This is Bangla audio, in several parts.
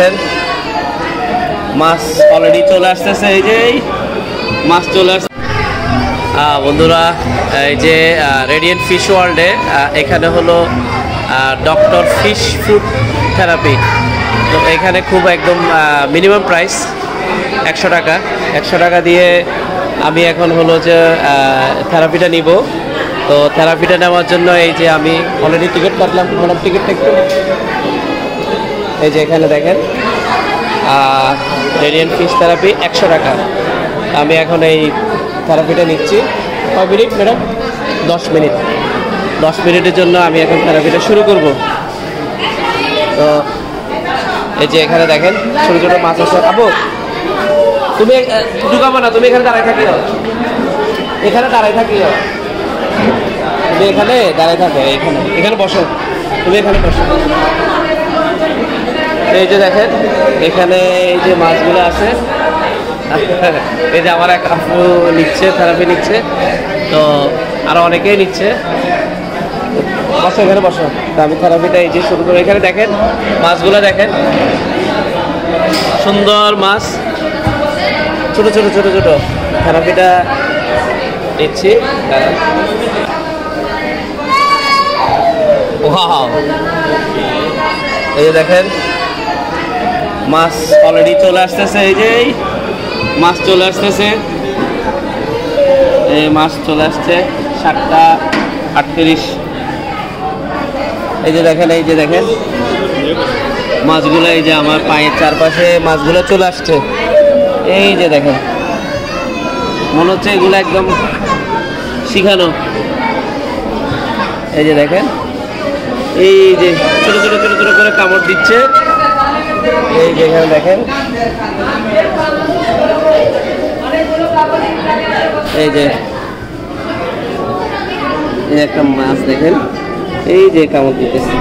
দেখেন মাছ অলরেডি চলে আসতেছে, এই যে মাছ চলে আসছে। বন্ধুরা এই যে রেডিয়েন্ট ফিশ ওয়ার্ল্ডে এখানে হলো ডক্টর ফিশ ফুড থেরাপি। তো এখানে খুব একদম মিনিমাম প্রাইস 100 টাকা। 100 টাকা দিয়ে আমি এখন হলো যে থেরাপিটা নিব। তো থেরাপিটা নেওয়ার জন্য এই যে আমি অলরেডি টিকিট কাটলাম, ম্যাডাম টিকিটটা একটু, এই যে এখানে দেখেন রেডিয়েন্ট ফিশ থেরাপি 100 টাকা। আমি এখন এই থেরাপিটা নিচ্ছি। কয় মিনিট ম্যাডাম? 10 মিনিট। 10 মিনিটের জন্য আমি এখন থেরাপিটা শুরু করব। তো এই যে এখানে দেখেন ছোটো ছোটো মাছ আছে। আবু তুমি ঢুকাবো না, তুমি এখানে দাঁড়ায় থাকিও, এখানে দাঁড়ায় থাকিও, তুমি এখানে দাঁড়ায় থাকো, এখানে এখানে বসো, তুমি এখানে বসো। এই যে দেখেন এখানে এই যে মাছগুলো আছে, এই যে আমার এক আপু নিচ্ছে, থেরাপি নিচ্ছে, তো আরো অনেকেই নিচ্ছে। বসো এখানে বসো। তো আমি থেরাপিটা এই যে শুরু করি। এখানে দেখেন মাছগুলো দেখেন, সুন্দর মাছ, ছোট ছোট ছোট ছোট। থেরাপিটা নিচ্ছি। ওয়াও, এই যে দেখেন মাছ অলরেডি চলে আসতেছে, এই যে মাছ চলে আসতেছে, এই মাছ চলে আসছে 7:38। এই যে দেখেন, এই যে দেখেন মাছগুলো, এই যে আমার পায়ের চারপাশে মাছগুলো চলে আসছে। এই যে দেখেন মনে হচ্ছে এগুলো একদম শিখানো। এই যে দেখেন এই যে ছোট ছোট ছোট ছোট করে কামড় দিচ্ছে। এই যে এখানে দেখেন, এই যে একটা মাছ দেখেন, এই যে কামড় দিতেছে,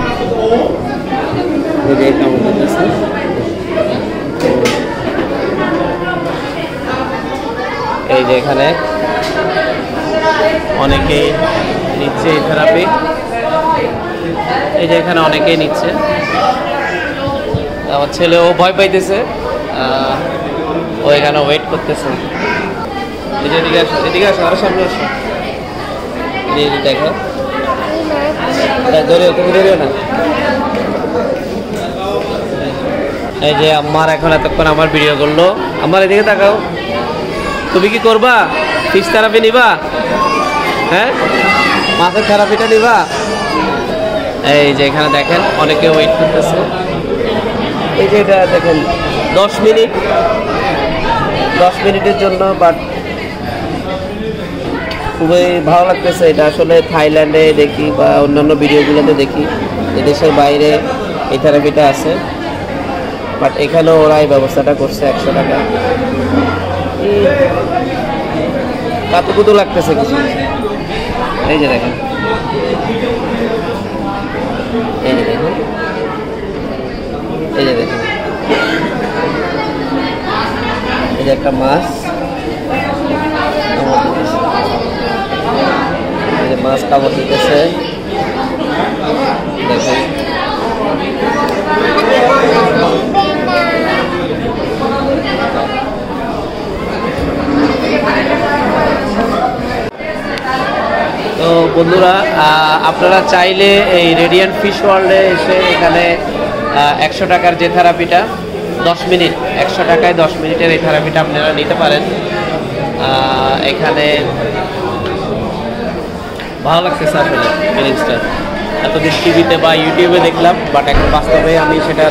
এই যে কামড় দিতেছে। এই যে এখানে অনেকেই নিচ্ছে এই থেরাপি, এই যে এখানে অনেকেই নিচ্ছে। আমার ছেলেও ভয় পাইতেছে, ও এখানে ওয়েট করতেছে। এই যে এদিকে আসো, এদিকে আসো, আরো সামনে আসো। দেখো ধরেও, তুমি ধরেও না। এই যে আমার এখন এতক্ষণ আমার ভিডিও করলো। আমার এদিকে তাকাও, তুমি কি করবা? ফিশ থেরাপি নিবা? হ্যাঁ, মাছের থেরাপিটা নিবা? এই যে এখানে দেখেন অনেকে ওয়েট করতেছে। এই যে এটা দেখেন 10 মিনিট, 10 মিনিটের জন্য, বাট খুবই ভালো লাগতেছে। এটা আসলে থাইল্যান্ডে দেখি বা অন্যান্য ভিডিওগুলোতে দেখি, এদেশের বাইরে এই থেরাপিটা আছে, বাট এখানেও ওরা এই ব্যবস্থাটা করছে 100 টাকা। কাতুকুতু লাগতেছে কিছু। এই যে দেখেন, এই যে দেখেন, এই যে দেখেন, এই যে একটা মাছ, এই যে মাছ কামড় দিতেছে দেখেন। তো বন্ধুরা আপনারা চাইলে এই রেডিয়েন্ট ফিশ ওয়ার্ল্ডে এসে এখানে 100 টাকার যে থেরাপিটা 10 মিনিট, 100 টাকায় 10 মিনিটের এই থেরাপিটা আপনারা নিতে পারেন। এখানে ভালো লাগতেছে আসলে ফিলিংসটা। এতদিন টিভিতে বা ইউটিউবে দেখলাম, বাট এখন বাস্তবে আমি সেটা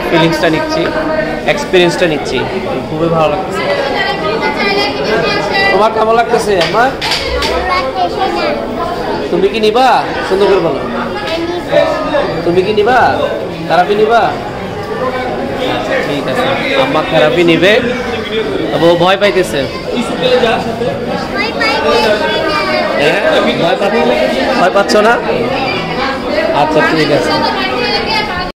ফিলিংসটা নিচ্ছি, এক্সপিরিয়েন্সটা নিচ্ছি। খুবই ভালো লাগতেছে। তোমার কেমন লাগতেছে আমার? তুমি কি নিবা? সুন্দর করে বলো, তুমি কি নিবা? থেরাপি নিবা? ঠিক আছে, আমার থেরাপি নিবে। ও ভয় পাইতেছে। ভয় পাচ্ছ না? আচ্ছা ঠিক আছে।